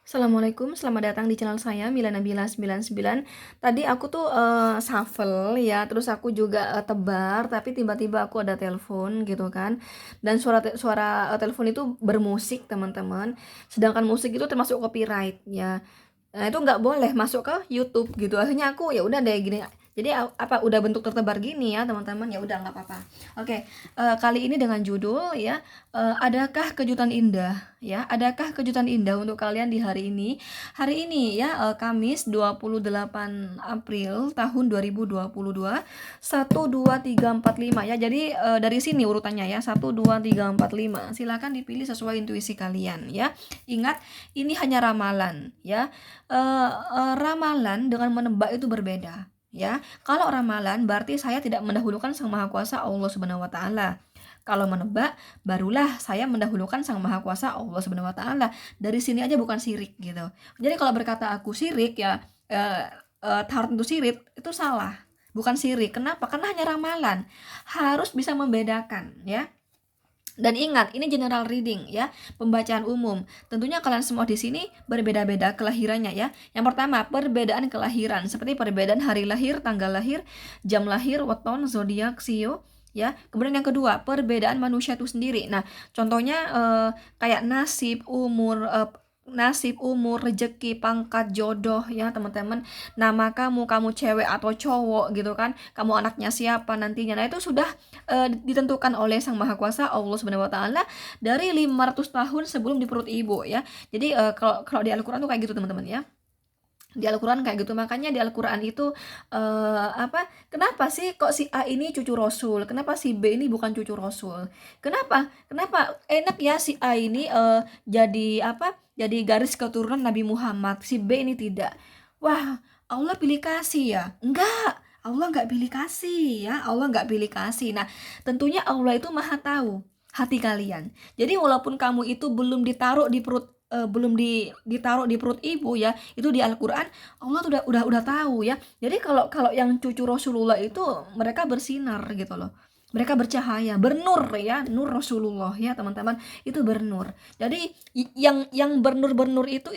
Assalamualaikum, selamat datang di channel saya Mila Nabila 99. Tadi aku tuh shuffle ya, terus aku juga tebar, tapi tiba-tiba aku ada telepon gitu kan. Dan suara telepon itu bermusik, teman-teman. Sedangkan musik itu termasuk copyright ya. Nah, itu nggak boleh masuk ke YouTube gitu. Akhirnya aku ya udah deh gini. Jadi apa udah bentuk tertebar gini ya, teman-teman. Ya udah nggak apa-apa. Oke, kali ini dengan judul ya, adakah kejutan indah ya? Adakah kejutan indah untuk kalian di hari ini? Hari ini ya, Kamis 28 April tahun 2022. 1 2 3 4 5 ya. Jadi dari sini urutannya ya. 1 2 3 4 5. Silakan dipilih sesuai intuisi kalian ya. Ingat, ini hanya ramalan ya. Ramalan dengan menebak itu berbeda ya. Kalau ramalan berarti saya tidak mendahulukan Sang Maha Kuasa Allah Subhanahu wa taala. Kalau menebak barulah saya mendahulukan Sang Maha Kuasa Allah Subhanahu wa taala. Dari sini aja bukan syirik gitu. Jadi kalau berkata aku syirik ya, taruh itu syirik itu salah. Bukan syirik. Kenapa? Karena hanya ramalan. Harus bisa membedakan ya. Dan ingat, ini general reading ya, pembacaan umum. Tentunya kalian semua di sini berbeda-beda kelahirannya ya. Yang pertama, perbedaan kelahiran seperti perbedaan hari lahir, tanggal lahir, jam lahir, weton, zodiak, sio ya. Kemudian yang kedua, perbedaan manusia itu sendiri. Nah, contohnya kayak nasib, umur, rezeki, pangkat, jodoh ya teman-teman. Nama kamu cewek atau cowok gitu kan. Kamu anaknya siapa nantinya. Nah, itu sudah ditentukan oleh Sang Maha Kuasa Allah Subhanahu wa taala dari 500 tahun sebelum di perut ibu ya. Jadi kalau di Al-Qur'an tuh kayak gitu teman-teman ya. Di Al-Qur'an kayak gitu. Makanya di Al-Qur'an itu kenapa sih kok si A ini cucu Rasul? Kenapa si B ini bukan cucu Rasul? Kenapa? Kenapa enak ya si A ini jadi Jadi garis keturunan Nabi Muhammad, si B ini tidak. Wah, Allah pilih kasih ya? Enggak. Allah nggak pilih kasih ya, Allah nggak pilih kasih. Nah, tentunya Allah itu maha tahu hati kalian. Jadi walaupun kamu itu belum ditaruh di perut ditaruh di perut ibu ya, itu di Al-Qur'an Allah tuh udah tahu ya. Jadi kalau kalau yang cucu Rasulullah itu mereka bersinar gitu loh. Mereka bercahaya, bernur ya, nur Rasulullah ya, teman-teman. Itu bernur. Jadi yang bernur-bernur itu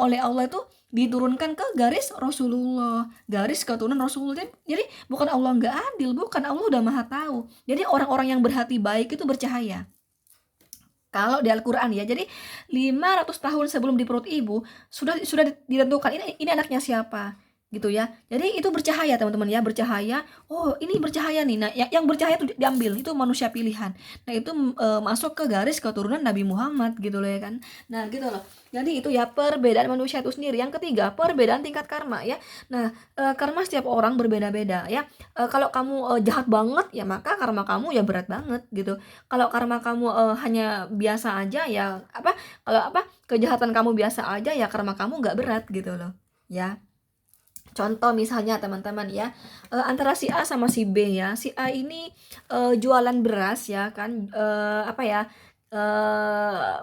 oleh Allah itu diturunkan ke garis Rasulullah, garis keturunan Rasulullah. Jadi bukan Allah nggak adil, bukan, Allah udah maha tahu. Jadi orang-orang yang berhati baik itu bercahaya. Kalau di Al-Qur'an ya. Jadi 500 tahun sebelum di perut ibu sudah ditentukan ini anaknya siapa gitu ya. Jadi itu bercahaya teman-teman ya, bercahaya. Oh, ini bercahaya nih. Nah, yang bercahaya itu diambil, itu manusia pilihan. Nah, itu masuk ke garis keturunan Nabi Muhammad gitu loh ya kan. Nah, gitu loh. Jadi itu ya perbedaan manusia itu sendiri. Yang ketiga, perbedaan tingkat karma ya. Nah, karma setiap orang berbeda-beda ya. Kalau kamu jahat banget ya maka karma kamu ya berat banget gitu. Kalau karma kamu hanya biasa aja ya kalau kejahatan kamu biasa aja ya karma kamu nggak berat gitu loh ya. Contoh misalnya teman-teman ya, antara si A sama si B ya. Si A ini jualan beras ya kan,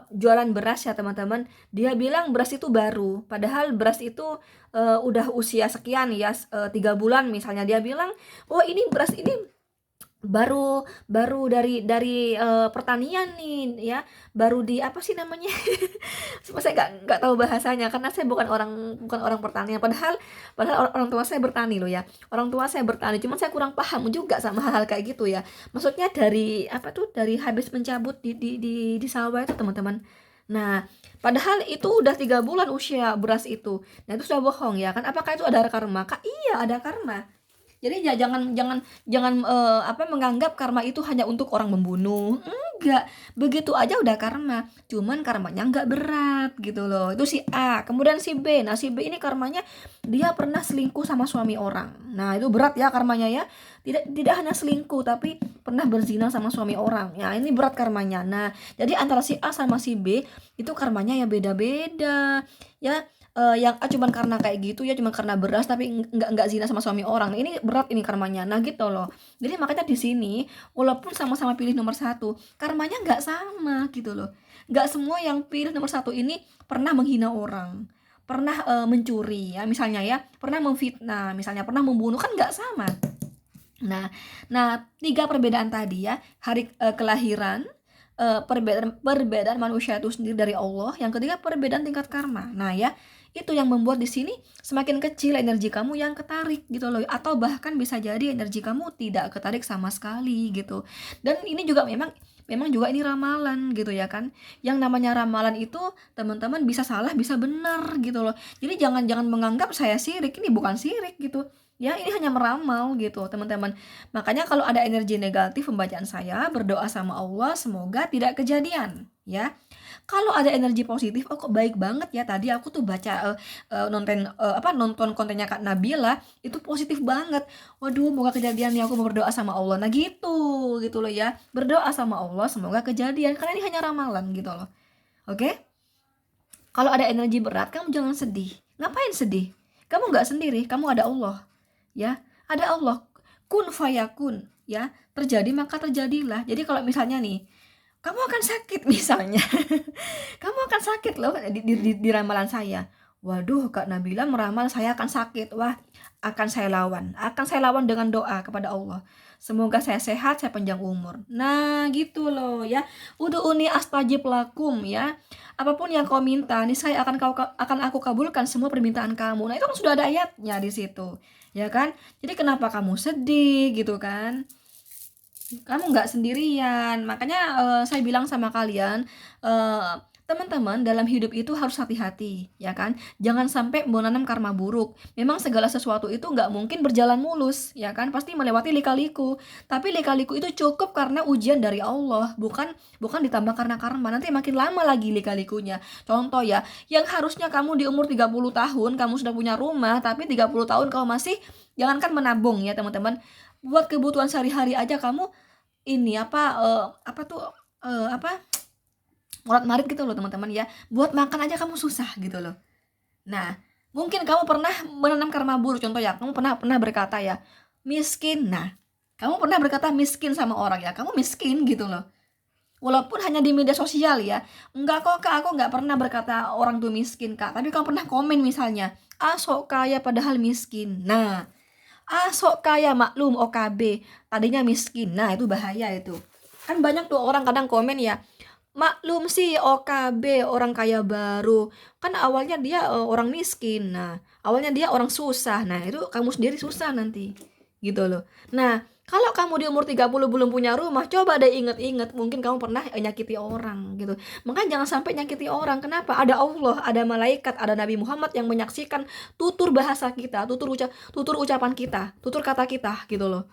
jualan beras ya teman-teman. Dia bilang beras itu baru, padahal beras itu udah usia sekian ya, 3 bulan misalnya. Dia bilang, oh ini beras ini baru baru dari pertanian nih ya, baru di apa sih namanya. Saya nggak tahu bahasanya karena saya bukan orang pertanian, padahal padahal orang tua saya bertani loh ya. Orang tua saya bertani, cuman saya kurang paham juga sama hal-hal kayak gitu ya. Maksudnya dari apa tuh, dari habis mencabut di sawah itu teman-teman. Nah, padahal itu udah 3 bulan usia beras itu. Nah, itu sudah bohong ya kan. Apakah itu ada karma? Kak, iya ada karma. Jadi ya jangan jangan jangan menganggap karma itu hanya untuk orang membunuh. Enggak, begitu aja udah karma. Cuman karmanya enggak berat gitu loh. Itu si A. Kemudian si B. Nah, si B ini karmanya dia pernah selingkuh sama suami orang. Nah, itu berat ya karmanya ya. Tidak tidak hanya selingkuh tapi pernah berzina sama suami orang. Ya, ini berat karmanya. Nah, jadi antara si A sama si B itu karmanya ya beda-beda. Ya, yang A cuman karena kayak gitu ya, cuman karena beras tapi nggak zina sama suami orang. Nah, ini berat ini karmanya. Nah, gitu loh. Jadi makanya di sini walaupun sama-sama pilih nomor satu, karmanya nggak sama gitu loh. Nggak semua yang pilih nomor satu ini pernah menghina orang, pernah mencuri ya misalnya ya, pernah memfitnah, misalnya pernah membunuh, kan nggak sama. Nah, nah, 3 perbedaan tadi ya, hari kelahiran, perbedaan manusia itu sendiri dari Allah, yang ketiga perbedaan tingkat karma. Nah ya, itu yang membuat di sini semakin kecil energi kamu yang ketarik gitu loh, atau bahkan bisa jadi energi kamu tidak ketarik sama sekali gitu. Dan ini juga memang memang juga ini ramalan gitu ya kan. Yang namanya ramalan itu teman-teman bisa salah bisa benar gitu loh. Jadi jangan menganggap saya sirik, ini bukan sirik gitu. Ya, ini hanya meramal gitu, teman-teman. Makanya kalau ada energi negatif pembacaan saya, berdoa sama Allah semoga tidak kejadian, ya. Kalau ada energi positif, oh kok baik banget ya tadi aku tuh baca nonton kontennya Kak Nabila itu positif banget. Waduh, moga kejadian nih, aku mau berdoa sama Allah. Nah, gitu loh ya. Berdoa sama Allah semoga kejadian karena ini hanya ramalan gitu loh. Oke? Kalau ada energi berat, kamu jangan sedih. Ngapain sedih? Kamu nggak sendiri, kamu ada Allah. Ya, ada Allah. Kun fayakun, ya. Terjadi maka terjadilah. Jadi kalau misalnya nih, kamu akan sakit misalnya. Kamu akan sakit loh di ramalan saya. Waduh, Kak Nabila meramal saya akan sakit. Wah, akan saya lawan. Akan saya lawan dengan doa kepada Allah. Semoga saya sehat, saya panjang umur. Nah, gitu loh ya. Udu'uni astajib lakum ya. Apapun yang kau minta, nih saya akan aku kabulkan semua permintaan kamu. Nah, itu kan sudah ada ayatnya di situ. Ya kan? Jadi kenapa kamu sedih gitu kan? Kamu nggak sendirian. Makanya saya bilang sama kalian, teman-teman dalam hidup itu harus hati-hati, ya kan? Jangan sampai menanam karma buruk. Memang segala sesuatu itu nggak mungkin berjalan mulus, ya kan? Pasti melewati lika-liku. Tapi lika-liku itu cukup karena ujian dari Allah, bukan ditambah karena karma. Nanti makin lama lagi lika-likunya. Contoh ya, yang harusnya kamu di umur 30 tahun kamu sudah punya rumah, tapi 30 tahun kamu masih jangankan menabung ya, teman-teman. Buat kebutuhan sehari-hari aja kamu ini apa tuh apa morat-marit gitu loh teman-teman ya. Buat makan aja kamu susah gitu loh. Nah, mungkin kamu pernah menanam karma buruk. Contoh ya, kamu pernah berkata ya, miskin. Nah, kamu pernah berkata miskin sama orang ya, kamu miskin gitu loh. Walaupun hanya di media sosial ya. Enggak kok Kak, aku enggak pernah berkata orang tuh miskin Kak. Tapi kamu pernah komen misalnya, sok kaya padahal miskin. Nah, sok kaya maklum OKB, tadinya miskin. Nah, itu bahaya itu. Kan banyak tuh orang kadang komen ya, maklum sih OKB orang kaya baru. Kan awalnya dia orang miskin. Nah, awalnya dia orang susah. Nah, itu kamu sendiri susah nanti. Gitu loh. Nah, kalau kamu di umur 30 belum punya rumah, coba deh inget-inget, mungkin kamu pernah nyakiti orang gitu. Makanya jangan sampai nyakiti orang. Kenapa? Ada Allah, ada malaikat, ada Nabi Muhammad yang menyaksikan tutur bahasa kita, tutur ucapan kita, tutur kata kita gitu loh.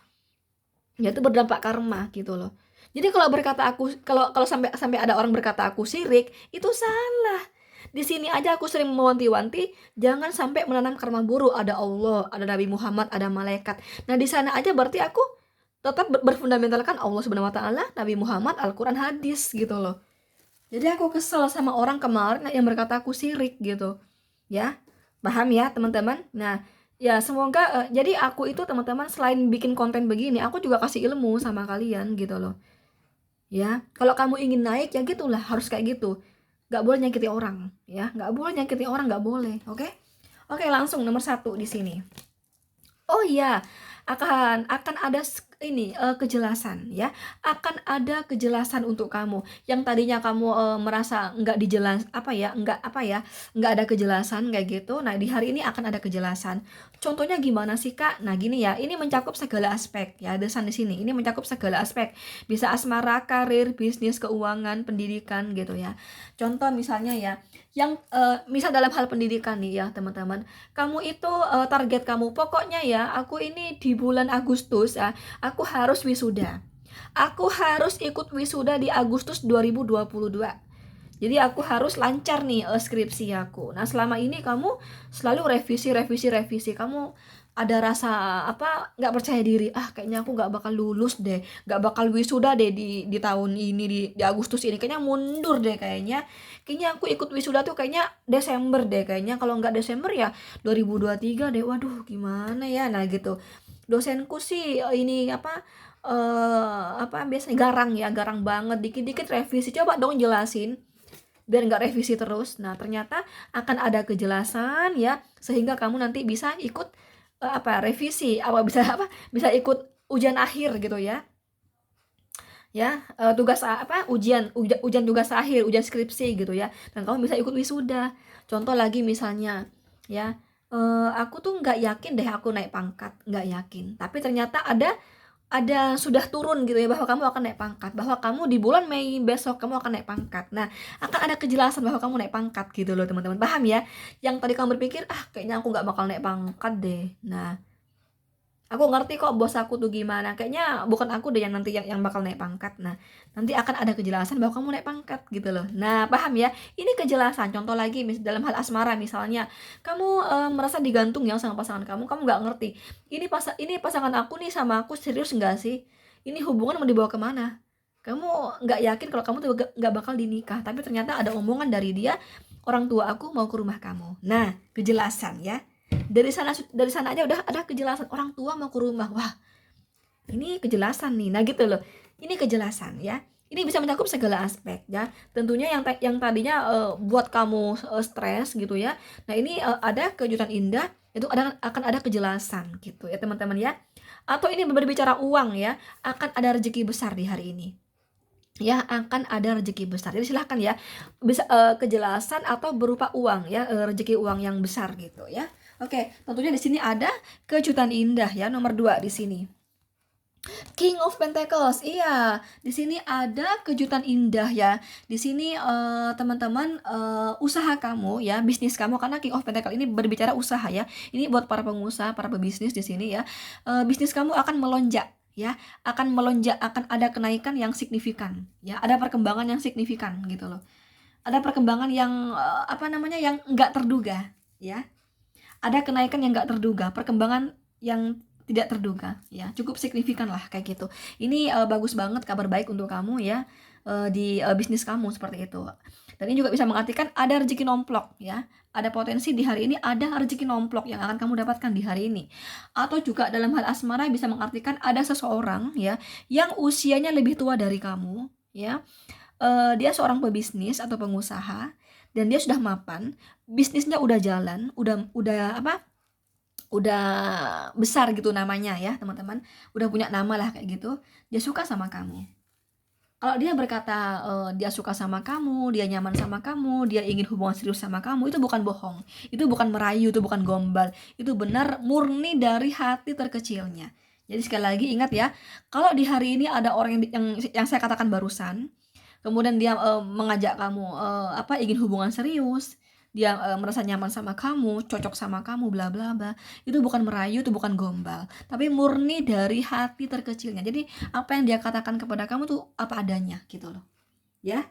Ya itu berdampak karma gitu loh. Jadi kalau sampai ada orang berkata aku syirik, itu salah. Di sini aja aku sering mewanti-wanti jangan sampai menanam karma buruk. Ada Allah, ada Nabi Muhammad, ada malaikat. Nah, di sana aja berarti aku tetap berfundamentalkan Allah Subhanahu wa taala, Nabi Muhammad, Al-Qur'an, hadis gitu loh. Jadi aku kesel sama orang kemarin yang berkata aku syirik gitu. Ya. Paham ya, teman-teman? Nah, ya semoga jadi aku itu teman-teman selain bikin konten begini, aku juga kasih ilmu sama kalian gitu loh. Ya, kalau kamu ingin naik ya gitulah, harus kayak gitu. Gak boleh nyakiti orang, ya. Gak boleh nyakiti orang, gak boleh. Oke? Oke, langsung nomor 1 di sini. Oh iya, akan ada kejelasan ya. Akan ada kejelasan untuk kamu. Yang tadinya kamu merasa nggak nggak ada kejelasan kayak gitu. Nah, di hari ini akan ada kejelasan. Contohnya gimana sih, Kak? Nah, gini ya, ini mencakup segala aspek ya. Desan di sini. Ini mencakup segala aspek. Bisa asmara, karir, bisnis, keuangan, pendidikan gitu ya. Contoh misalnya ya, yang misal dalam hal pendidikan nih ya, teman-teman. Kamu itu target kamu pokoknya ya, aku ini di bulan Agustus ya, aku harus wisuda. Aku harus ikut wisuda di Agustus 2022. Jadi aku harus lancar nih skripsi aku. Nah, selama ini kamu selalu revisi. Kamu ada rasa nggak percaya diri, kayaknya aku nggak bakal lulus deh, nggak bakal wisuda deh di tahun ini, di Agustus ini, kayaknya mundur deh, kayaknya aku ikut wisuda tuh kayaknya Desember deh, kayaknya kalau nggak Desember ya 2023 deh, waduh gimana ya. Nah gitu, dosenku sih ini biasanya garang banget, dikit-dikit revisi, coba dong jelasin biar nggak revisi terus. Nah, ternyata akan ada kejelasan ya, sehingga kamu nanti bisa ikut revisi, bisa ikut ujian akhir gitu ya. ya, ujian tugas akhir, ujian skripsi gitu ya, dan kamu bisa ikut wisuda. Contoh lagi misalnya, ya, aku tuh nggak yakin deh aku naik pangkat, nggak yakin. Tapi ternyata ada sudah turun gitu ya, bahwa kamu akan naik pangkat, bahwa kamu di bulan Mei besok kamu akan naik pangkat. Nah, akan ada kejelasan bahwa kamu naik pangkat gitu loh teman-teman. Paham ya? Yang tadi kamu berpikir, ah kayaknya aku nggak bakal naik pangkat deh. Nah, aku ngerti kok bos aku tuh gimana. Kayaknya bukan aku deh yang nanti yang bakal naik pangkat. Nah, nanti akan ada kejelasan bahwa kamu naik pangkat gitu loh. Nah, paham ya? Ini kejelasan. Contoh lagi dalam hal asmara misalnya, kamu merasa digantung ya sama pasangan kamu nggak ngerti. Ini pasangan aku nih sama aku serius nggak sih? Ini hubungan mau dibawa kemana? Kamu nggak yakin kalau kamu tuh nggak bakal dinikah, tapi ternyata ada omongan dari dia, orang tua aku mau ke rumah kamu. Nah, kejelasan ya. Dari sana aja udah ada kejelasan, orang tua mau ke rumah. Wah, ini kejelasan nih. Nah gitu loh, ini kejelasan ya, ini bisa mencakup segala aspek ya. Tentunya yang tadinya buat kamu stres gitu ya, nah ini ada kejutan indah, itu akan ada kejelasan gitu ya teman-teman ya. Atau ini berbicara uang ya, akan ada rezeki besar di hari ini ya, akan ada rezeki besar. Jadi silahkan ya, bisa kejelasan atau berupa uang ya, rezeki uang yang besar gitu ya. Oke, tentunya di sini ada kejutan indah ya, nomor 2 di sini. King of Pentacles. Iya, di sini ada kejutan indah ya. Di sini teman-teman, usaha kamu ya, bisnis kamu, karena King of Pentacles ini berbicara usaha ya. Ini buat para pengusaha, para pebisnis di sini ya. Bisnis kamu akan melonjak ya, akan melonjak, akan ada kenaikan yang signifikan ya, ada perkembangan yang signifikan gitu loh. Ada perkembangan yang yang nggak terduga ya. Ada kenaikan yang nggak terduga, perkembangan yang tidak terduga ya, cukup signifikan lah kayak gitu. Ini bagus banget, kabar baik untuk kamu ya, di bisnis kamu seperti itu. Dan ini juga bisa mengartikan ada rezeki nomplok ya, ada potensi di hari ini, ada rezeki nomplok yang akan kamu dapatkan di hari ini. Atau juga dalam hal asmara bisa mengartikan ada seseorang ya yang usianya lebih tua dari kamu ya. Dia seorang pebisnis atau pengusaha dan dia sudah mapan, bisnisnya udah jalan, udah besar gitu namanya ya teman-teman, udah punya nama lah kayak gitu. Dia suka sama kamu. Kalau dia berkata dia suka sama kamu, dia nyaman sama kamu, dia ingin hubungan serius sama kamu, itu bukan bohong, itu bukan merayu, itu bukan gombal, itu benar murni dari hati terkecilnya. Jadi sekali lagi ingat ya, kalau di hari ini ada orang yang saya katakan barusan, kemudian dia mengajak kamu ingin hubungan serius, dia merasa nyaman sama kamu, cocok sama kamu, bla bla bla, itu bukan merayu, itu bukan gombal, tapi murni dari hati terkecilnya. Jadi apa yang dia katakan kepada kamu tuh apa adanya gitu loh ya.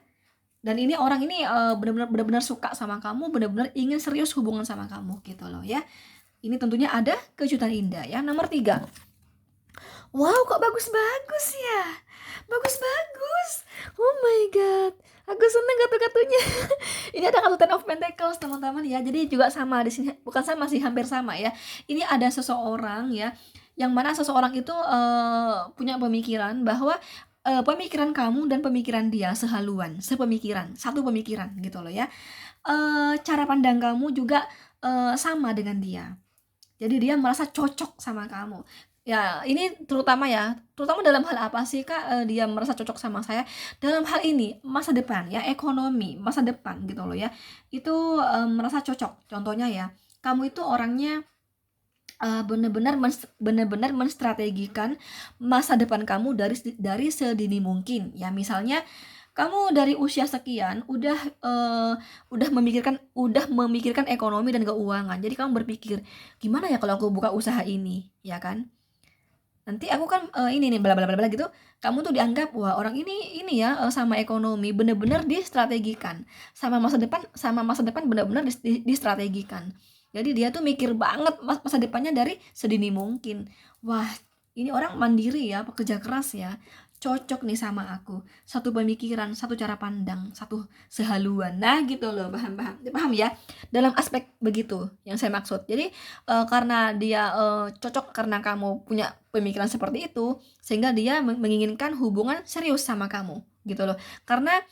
Dan ini orang ini benar-benar suka sama kamu, benar-benar ingin serius hubungan sama kamu gitu loh ya. Ini tentunya ada kejutan indah ya. Nomor 3. Wow, kok bagus-bagus ya? Bagus-bagus. Oh my god. Aku seneng kartu-kartunya. Ini ada kartu Ten of Pentacles, teman-teman ya. Jadi juga sama di sini, bukan sama sih, hampir sama ya. Ini ada seseorang ya, yang mana seseorang itu punya pemikiran bahwa pemikiran kamu dan pemikiran dia sehaluan, sepemikiran, satu pemikiran gitu loh ya. Cara pandang kamu juga sama dengan dia. Jadi dia merasa cocok sama kamu. Ya, ini terutama dalam hal apa sih Kak, dia merasa cocok sama saya? Dalam hal ini, masa depan ya, ekonomi, masa depan gitu loh ya. Itu merasa cocok. Contohnya ya, kamu itu orangnya benar-benar menstrategikan masa depan kamu dari sedini mungkin. Ya, misalnya kamu dari usia sekian udah memikirkan ekonomi dan keuangan. Jadi kamu berpikir, gimana ya kalau aku buka usaha ini, ya kan? Nanti aku kan ini nih bla bla bla bla gitu. Kamu tuh dianggap wah orang ini ya sama ekonomi bener-bener distrategikan. Sama masa depan bener-bener distrategikan. Jadi dia tuh mikir banget masa depannya dari sedini mungkin. Wah, ini orang mandiri ya, pekerja keras ya. Cocok nih sama aku. Satu pemikiran, satu cara pandang, satu sehaluan. Nah, gitu loh, paham paham ya. Dalam aspek begitu yang saya maksud. Jadi karena dia cocok karena kamu punya pemikiran seperti itu, sehingga dia menginginkan hubungan serius sama kamu gitu loh. Karena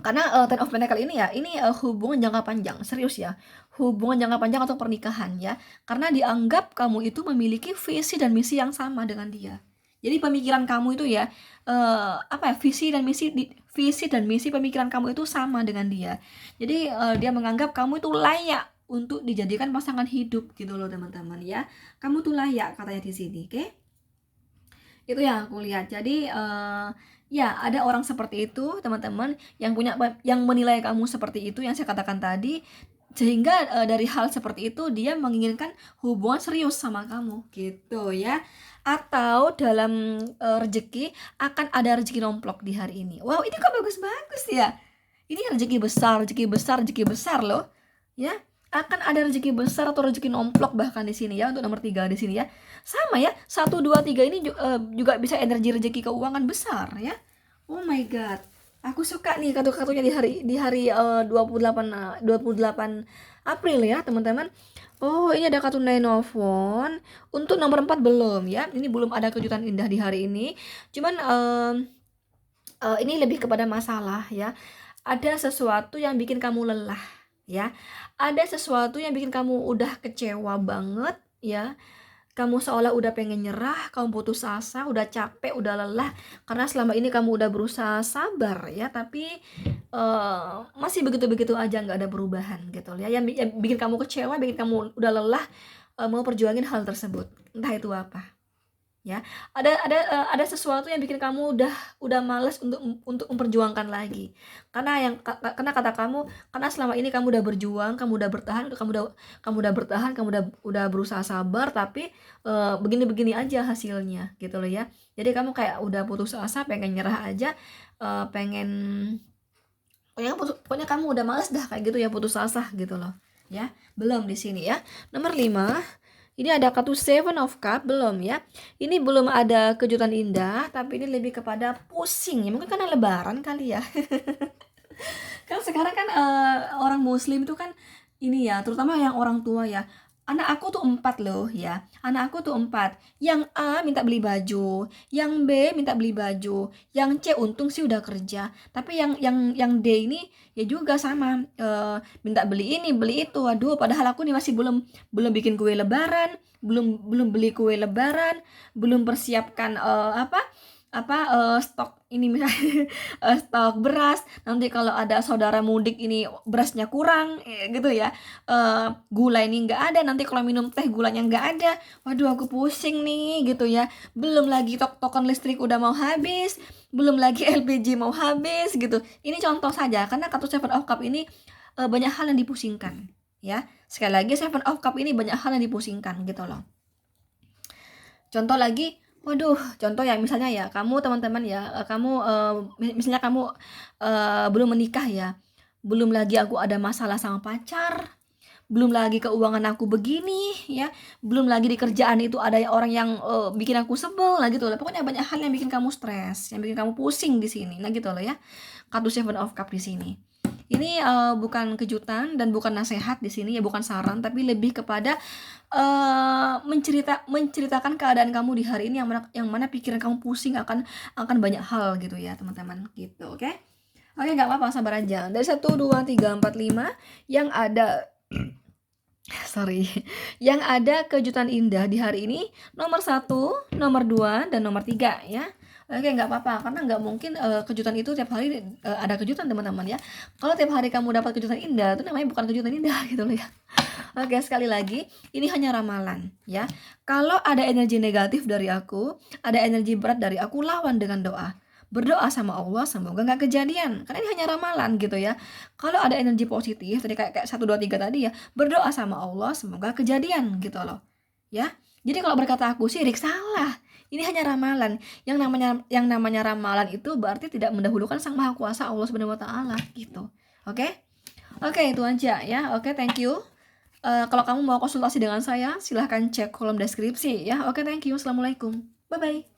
Ten of Pentacle ini ya, ini hubungan jangka panjang, serius ya. Hubungan jangka panjang atau pernikahan ya. Karena dianggap kamu itu memiliki visi dan misi yang sama dengan dia. Jadi pemikiran kamu itu ya apa ya, visi dan misi pemikiran kamu itu sama dengan dia. Jadi dia menganggap kamu itu layak untuk dijadikan pasangan hidup gitu loh teman-teman ya. Kamu tuh layak katanya di sini, oke? Itu yang aku lihat. Jadi ya ada orang seperti itu teman-teman yang menilai kamu seperti itu yang saya katakan tadi, sehingga dari hal seperti itu dia menginginkan hubungan serius sama kamu gitu ya. Atau dalam rezeki akan ada rezeki nomplok di hari ini. Wow, ini kok bagus-bagus ya. Ini rezeki besar, rezeki besar, rezeki besar loh. Ya, akan ada rezeki besar atau rezeki nomplok bahkan di sini ya, untuk nomor 3 di sini ya. Sama ya, 1 2 3 ini juga bisa energi rezeki keuangan besar ya. Oh my god. Aku suka nih kartu-kartunya di hari 28 April ya, teman-teman. Oh, ini ada kartu Nine of Wands. Untuk nomor 4 belum ya. Ini belum ada kejutan indah di hari ini. Cuman ini lebih kepada masalah ya. Ada sesuatu yang bikin kamu lelah ya. Ada sesuatu yang bikin kamu udah kecewa banget ya. Kamu seolah udah pengen nyerah, kamu putus asa, udah capek, udah lelah karena selama ini kamu udah berusaha sabar ya, tapi masih begitu-begitu aja, nggak ada perubahan gitu ya. Yang bikin kamu kecewa, bikin kamu udah lelah mau perjuangin hal tersebut. Entah itu apa. Ya, ada sesuatu yang bikin kamu udah malas untuk memperjuangkan lagi, karena kata kamu, karena selama ini kamu udah berjuang, kamu udah bertahan, kamu udah berusaha sabar, tapi begini-begini aja hasilnya gitu loh ya. Jadi kamu kayak udah putus asa, pengen nyerah aja, pengen pokoknya kamu udah malas dah kayak gitu ya, putus asa gitu loh ya. Belum di sini ya. Nomor 5. Ini ada kartu Seven of Cup, belum ya. Ini belum ada kejutan indah, tapi ini lebih kepada pusing ya. Mungkin karena lebaran kali ya. Kan sekarang kan orang muslim itu kan ini ya, terutama yang orang tua ya. Anak aku tuh 4 loh ya. Anak aku tuh 4. Yang A minta beli baju, yang B minta beli baju, yang C untung sih udah kerja. Tapi yang D ini ya juga sama, minta beli ini, beli itu. Aduh, padahal aku nih masih belum bikin kue lebaran, belum beli kue lebaran, belum persiapkan stok ini misalnya stok beras, nanti kalau ada saudara mudik ini berasnya kurang gitu ya, gula ini nggak ada, nanti kalau minum teh gulanya nggak ada, waduh aku pusing nih gitu ya. Belum lagi token listrik udah mau habis, belum lagi LPG mau habis gitu. Ini contoh saja, karena kartu Seven of Cup ini banyak hal yang dipusingkan ya. Sekali lagi, Seven of Cup ini banyak hal yang dipusingkan gitu loh. Contoh lagi, waduh, contoh ya misalnya ya, kamu teman-teman ya, kamu misalnya kamu belum menikah ya, belum lagi aku ada masalah sama pacar, belum lagi keuangan aku begini ya, belum lagi di kerjaan itu ada orang yang bikin aku sebel lah gitu loh. Pokoknya banyak hal yang bikin kamu stres, yang bikin kamu pusing di sini, nah gitu loh ya. Kartu Seven of Cup di sini. Ini bukan kejutan dan bukan nasihat di sini ya, bukan saran, tapi lebih kepada menceritakan keadaan kamu di hari ini, yang mana pikiran kamu pusing akan banyak hal gitu ya teman-teman gitu, oke? Oke, nggak apa-apa, sabar aja. Dari 1 2 3 4 5 yang ada sorry, yang ada kejutan indah di hari ini nomor 1, nomor 2, dan nomor 3 ya. Oke, nggak apa-apa, karena nggak mungkin kejutan itu tiap hari ada kejutan teman-teman ya. Kalau tiap hari kamu dapat kejutan indah, itu namanya bukan kejutan indah gitu loh ya. Oke, sekali lagi, ini hanya ramalan ya. Kalau ada energi negatif dari aku, ada energi berat dari aku, lawan dengan doa. Berdoa sama Allah, semoga nggak kejadian. Karena ini hanya ramalan gitu ya. Kalau ada energi positif, tadi kayak 1 2 3 tadi ya, berdoa sama Allah, semoga kejadian gitu loh. Ya. Jadi kalau berkata aku syirik, salah. Ini hanya ramalan. Yang namanya ramalan itu berarti tidak mendahulukan Sang Maha Kuasa Allah Subhanahu wa taala gitu. Oke? Oke, itu aja ya. Oke, thank you. Kalau kamu mau konsultasi dengan saya, silahkan cek kolom deskripsi ya. Oke, thank you. Assalamualaikum. Bye-bye.